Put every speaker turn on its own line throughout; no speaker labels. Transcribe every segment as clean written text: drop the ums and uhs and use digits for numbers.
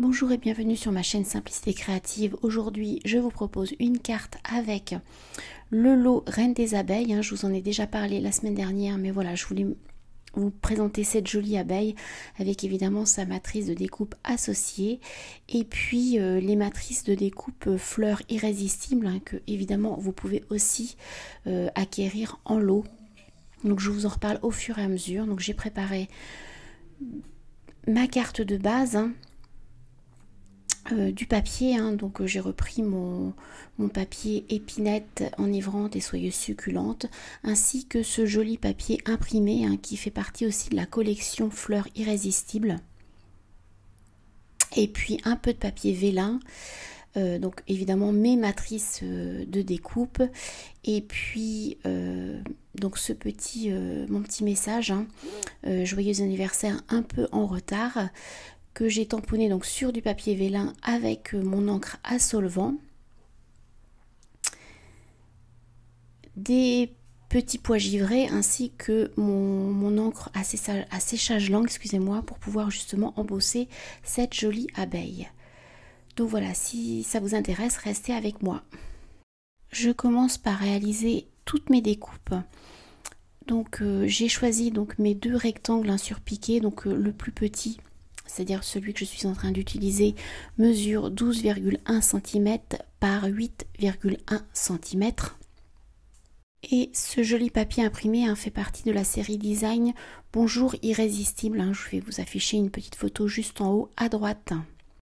Bonjour et bienvenue sur ma chaîne Simplicité Créative. Aujourd'hui, je vous propose une carte avec le lot Reine des abeilles. Je vous en ai déjà parlé la semaine dernière, mais voilà, je voulais vous présenter cette jolie abeille avec évidemment sa matrice de découpe associée et puis les matrices de découpe fleurs irrésistibles que évidemment vous pouvez aussi acquérir en lot. Donc je vous en reparle au fur et à mesure. Donc j'ai préparé ma carte de base. Du papier, donc j'ai repris mon papier épinette enivrante et soyeuse succulente, ainsi que ce joli papier imprimé qui fait partie aussi de la collection Fleurs irrésistibles, et puis un peu de papier vélin, donc évidemment mes matrices de découpe, et puis donc ce mon petit message, joyeux anniversaire un peu en retard, que j'ai tamponné donc sur du papier vélin avec mon encre à solvant, des petits pois givrés ainsi que mon encre à séchage lent, excusez-moi, pour pouvoir justement embosser cette jolie abeille. Donc voilà, si ça vous intéresse, restez avec moi. Je commence par réaliser toutes mes découpes. Donc j'ai choisi donc mes deux rectangles surpiqués, donc le plus petit, c'est-à-dire celui que je suis en train d'utiliser, mesure 12,1 cm par 8,1 cm. Et ce joli papier imprimé fait partie de la série design Bonjour irrésistible. Je vais vous afficher une petite photo juste en haut à droite.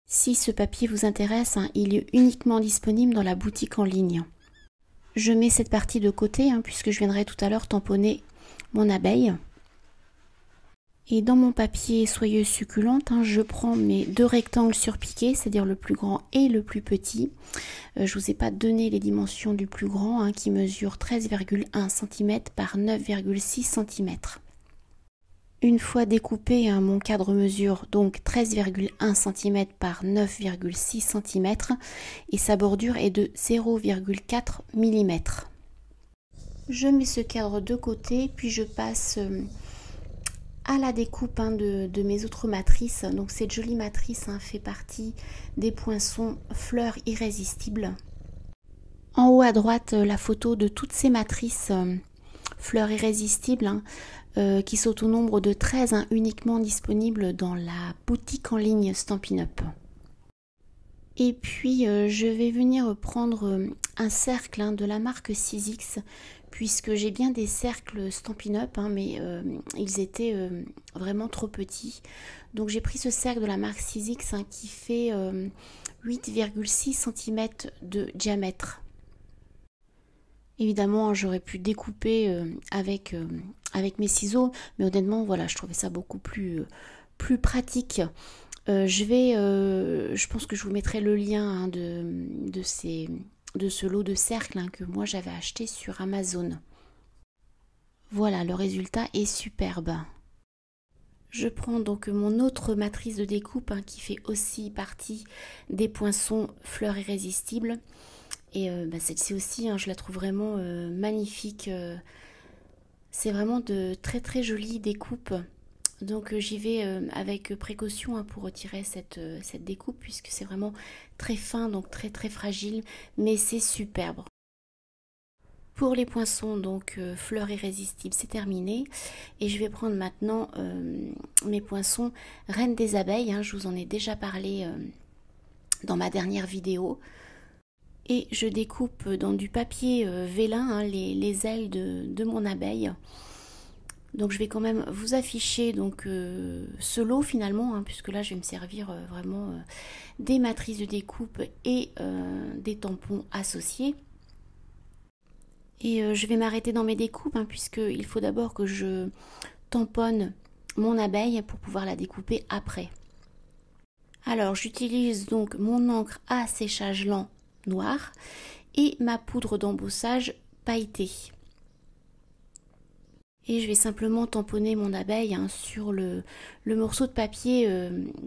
Si ce papier vous intéresse, il est uniquement disponible dans la boutique en ligne. Je mets cette partie de côté puisque je viendrai tout à l'heure tamponner mon abeille. Et dans mon papier soyeuse succulente, je prends mes deux rectangles surpiqués, c'est-à-dire le plus grand et le plus petit. Je vous ai pas donné les dimensions du plus grand qui mesure 13,1 cm par 9,6 cm. Une fois découpé, mon cadre mesure donc 13,1 cm par 9,6 cm et sa bordure est de 0,4 mm. Je mets ce cadre de côté, puis je passe à la découpe de mes autres matrices. Donc cette jolie matrice fait partie des poinçons Fleurs irrésistibles. En haut à droite, la photo de toutes ces matrices Fleurs irrésistibles qui sont au nombre de 13 uniquement disponibles dans la boutique en ligne Stampin' Up. Et puis je vais venir prendre un cercle de la marque 6X, puisque j'ai bien des cercles Stampin' Up, mais ils étaient vraiment trop petits. Donc j'ai pris ce cercle de la marque 6X qui fait 8,6 cm de diamètre. Évidemment, j'aurais pu découper avec mes ciseaux, mais honnêtement, voilà, je trouvais ça beaucoup plus pratique. Je pense que je vous mettrai le lien de ce lot de cercles que moi j'avais acheté sur Amazon. Voilà, le résultat est superbe. Je prends donc mon autre matrice de découpe qui fait aussi partie des poinçons Fleurs irrésistibles. Et celle-ci aussi, je la trouve vraiment magnifique. C'est vraiment de très très jolies découpes. Donc j'y vais avec précaution pour retirer cette découpe, puisque c'est vraiment très fin, donc très très fragile, mais c'est superbe. Pour les poinçons, donc Fleurs irrésistibles, c'est terminé. Et je vais prendre maintenant mes poinçons Reine des abeilles. Je vous en ai déjà parlé dans ma dernière vidéo. Et je découpe dans du papier vélin les ailes de mon abeille. Donc je vais quand même vous afficher donc ce lot finalement, puisque là je vais me servir vraiment des matrices de découpe et des tampons associés. Et je vais m'arrêter dans mes découpes, puisqu'il faut d'abord que je tamponne mon abeille pour pouvoir la découper après. Alors j'utilise donc mon encre à séchage lent noir et ma poudre d'embossage pailletée. Et je vais simplement tamponner mon abeille sur le morceau de papier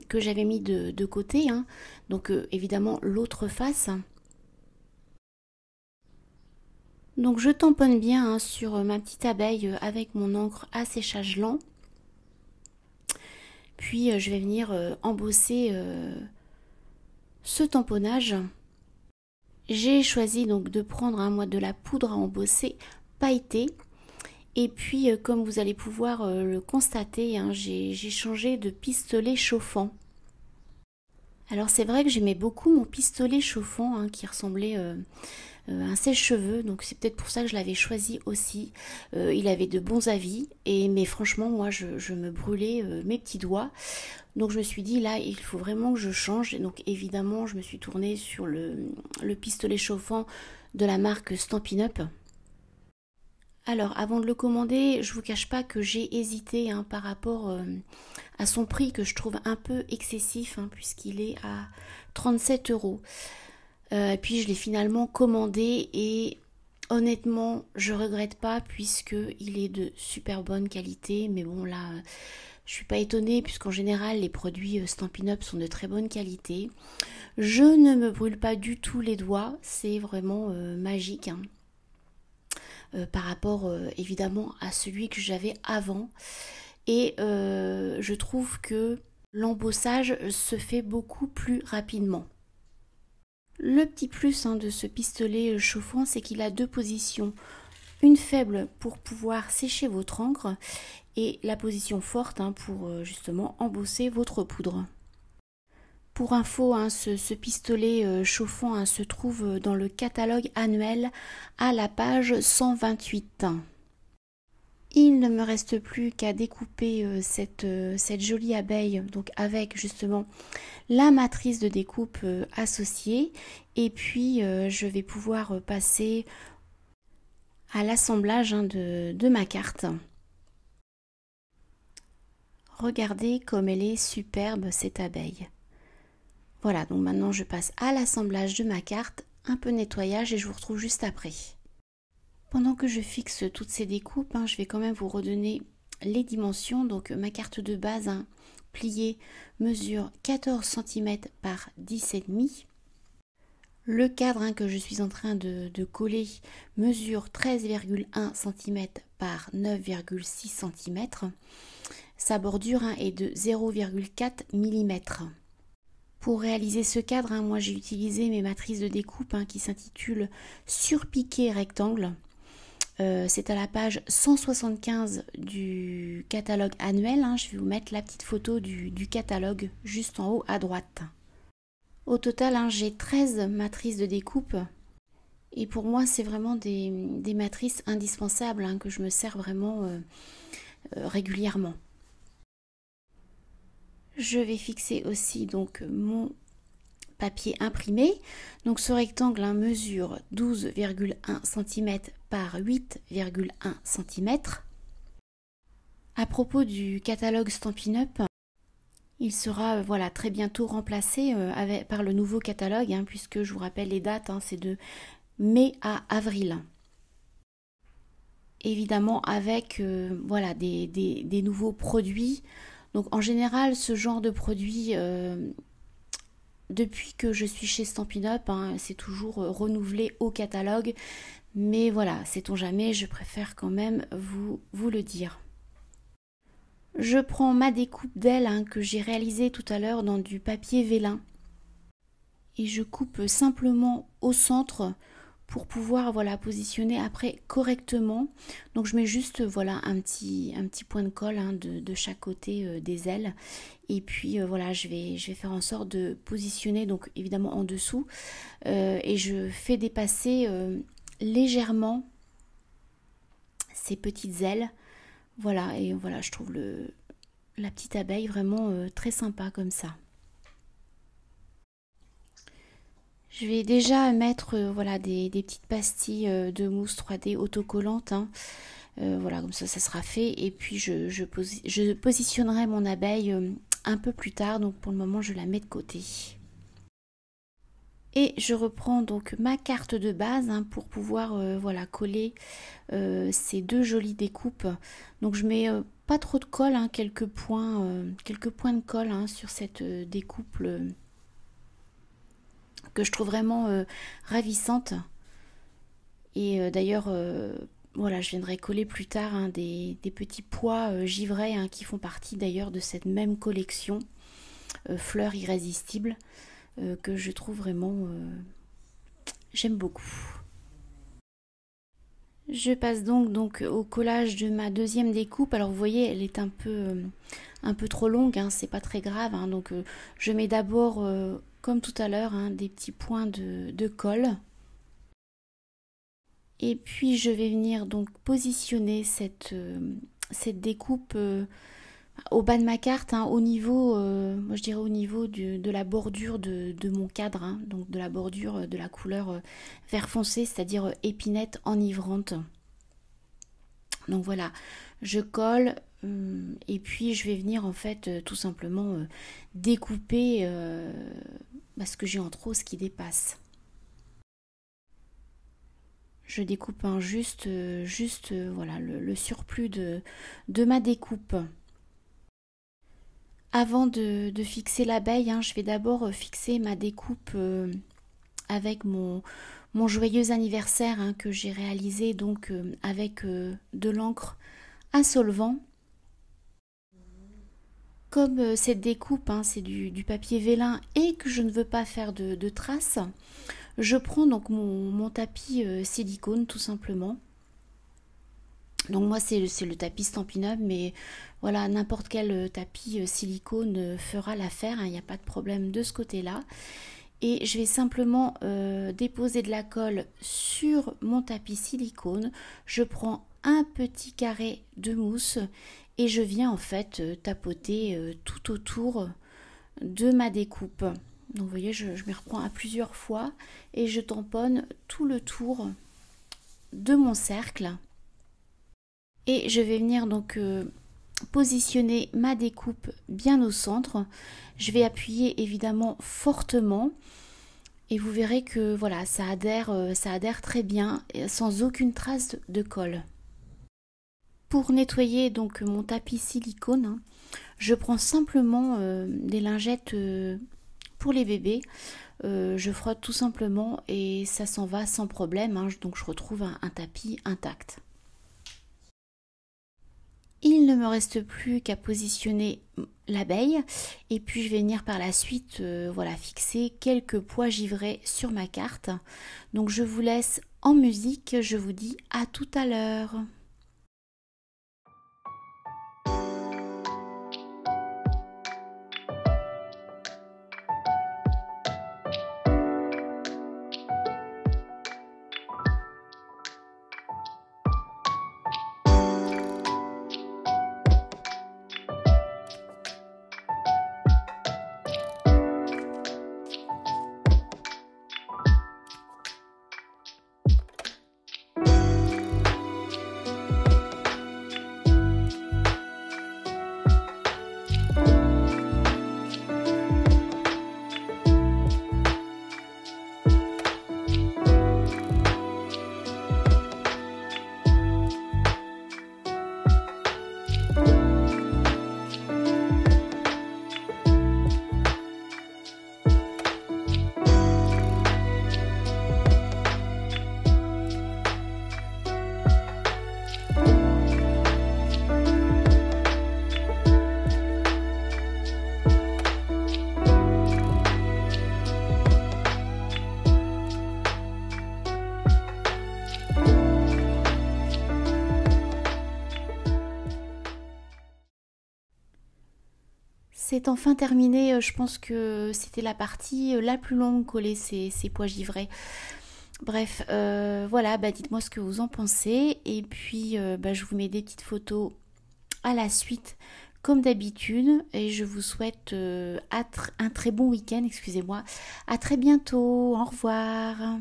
que j'avais mis de côté, donc évidemment l'autre face. Donc je tamponne bien sur ma petite abeille avec mon encre à séchage lent. Puis je vais venir embosser ce tamponnage, j'ai choisi donc de prendre moi de la poudre à embosser pailletée. Et puis comme vous allez pouvoir le constater, hein, j'ai changé de pistolet chauffant. Alors c'est vrai que j'aimais beaucoup mon pistolet chauffant hein, qui ressemblait à un sèche-cheveux, donc c'est peut-être pour ça que je l'avais choisi aussi. Il avait de bons avis, mais franchement moi je me brûlais mes petits doigts. Donc je me suis dit là il faut vraiment que je change. Et donc évidemment je me suis tournée sur le pistolet chauffant de la marque Stampin' Up. Alors avant de le commander, je vous cache pas que j'ai hésité hein, par rapport à son prix que je trouve un peu excessif hein, puisqu'il est à 37 €. Puis je l'ai finalement commandé et honnêtement je regrette pas puisqu'il est de super bonne qualité. Mais bon là je suis pas étonnée puisqu'en général les produits Stampin' Up sont de très bonne qualité. Je ne me brûle pas du tout les doigts, c'est vraiment magique hein. Par rapport évidemment à celui que j'avais avant. Et je trouve que l'embossage se fait beaucoup plus rapidement. Le petit plus hein, de ce pistolet chauffant, c'est qu'il a deux positions. Une faible pour pouvoir sécher votre encre et la position forte hein, pour justement embosser votre poudre. Pour info, hein, ce pistolet chauffant hein, se trouve dans le catalogue annuel à la page 128. Il ne me reste plus qu'à découper cette jolie abeille donc avec justement la matrice de découpe associée. Et puis je vais pouvoir passer à l'assemblage hein, de ma carte. Regardez comme elle est superbe cette abeille. Voilà, donc maintenant je passe à l'assemblage de ma carte, un peu nettoyage et je vous retrouve juste après. Pendant que je fixe toutes ces découpes, hein, je vais quand même vous redonner les dimensions. Donc ma carte de base hein, pliée mesure 14 cm par 10,5. Le cadre hein, que je suis en train de coller mesure 13,1 cm par 9,6 cm. Sa bordure hein, est de 0,4 mm. Pour réaliser ce cadre, hein, moi j'ai utilisé mes matrices de découpe hein, qui s'intitulent Surpiqué rectangle. C'est à la page 175 du catalogue annuel. Hein. Je vais vous mettre la petite photo du catalogue juste en haut à droite. Au total, hein, j'ai 13 matrices de découpe. Et pour moi, c'est vraiment des matrices indispensables hein, que je me sers vraiment régulièrement. Je vais fixer aussi donc mon papier imprimé. Donc ce rectangle hein, mesure 12,1 cm par 8,1 cm. À propos du catalogue Stampin' Up, il sera voilà, très bientôt remplacé par le nouveau catalogue, hein, puisque je vous rappelle les dates, hein, c'est de mai à avril. Évidemment avec voilà, des nouveaux produits. Donc en général, ce genre de produit, depuis que je suis chez Stampin' Up, hein, c'est toujours renouvelé au catalogue. Mais voilà, sait-on jamais, je préfère quand même vous le dire. Je prends ma découpe d'aile hein, que j'ai réalisée tout à l'heure dans du papier vélin. Et je coupe simplement au centre pour pouvoir voilà, positionner après correctement. Donc je mets juste voilà, un petit point de colle hein, de chaque côté des ailes. Et puis voilà, je vais faire en sorte de positionner donc évidemment en dessous. Et je fais dépasser légèrement ces petites ailes. Voilà, et voilà, je trouve la petite abeille vraiment très sympa comme ça. Je vais déjà mettre voilà, des petites pastilles de mousse 3D autocollante. Hein. Voilà, comme ça sera fait. Et puis je positionnerai mon abeille un peu plus tard. Donc pour le moment, je la mets de côté. Et je reprends donc ma carte de base hein, pour pouvoir voilà, coller ces deux jolies découpes. Donc je mets pas trop de colle, hein, quelques points de colle hein, sur cette découpe que je trouve vraiment ravissante. Et d'ailleurs, voilà, je viendrai coller plus tard hein, des petits pois givrés hein, qui font partie d'ailleurs de cette même collection Fleurs irrésistibles. que je trouve vraiment... j'aime beaucoup. Je passe donc au collage de ma deuxième découpe. Alors vous voyez, elle est un peu trop longue, hein, c'est pas très grave. Hein, donc je mets d'abord, comme tout à l'heure, hein, des petits points de colle. Et puis je vais venir donc positionner cette découpe au bas de ma carte, hein, au niveau, moi je dirais au niveau de la bordure de mon cadre, hein, donc de la bordure de la couleur vert foncé, c'est-à-dire épinette enivrante. Donc voilà, je colle et puis je vais venir en fait tout simplement découper ce que j'ai en trop, ce qui dépasse. Je découpe juste voilà, le surplus de ma découpe. Avant de fixer l'abeille, hein, je vais d'abord fixer ma découpe avec mon joyeux anniversaire, hein, que j'ai réalisé donc avec de l'encre à solvant. Comme cette découpe, hein, c'est du papier vélin et que je ne veux pas faire de traces, je prends donc mon tapis silicone tout simplement. Donc moi c'est le tapis Stampin' Up, mais voilà, n'importe quel tapis silicone fera l'affaire, hein, il n'y a pas de problème de ce côté-là. Et je vais simplement déposer de la colle sur mon tapis silicone. Je prends un petit carré de mousse et je viens en fait tapoter tout autour de ma découpe. Donc vous voyez, je m'y reprends à plusieurs fois et je tamponne tout le tour de mon cercle. Et je vais venir donc positionner ma découpe bien au centre. Je vais appuyer évidemment fortement et vous verrez que voilà, ça adhère très bien sans aucune trace de colle. Pour nettoyer donc mon tapis silicone, hein, je prends simplement des lingettes pour les bébés. Je frotte tout simplement et ça s'en va sans problème, hein, donc je retrouve un tapis intact. Il ne me reste plus qu'à positionner l'abeille et puis je vais venir par la suite voilà, fixer quelques pois givrés sur ma carte. Donc je vous laisse en musique, je vous dis à tout à l'heure. C'est enfin terminé, je pense que c'était la partie la plus longue, coller ces pois givrés. Bref, voilà, dites-moi ce que vous en pensez. Et puis, je vous mets des petites photos à la suite, comme d'habitude. Et je vous souhaite un très bon week-end, excusez-moi. À très bientôt, au revoir.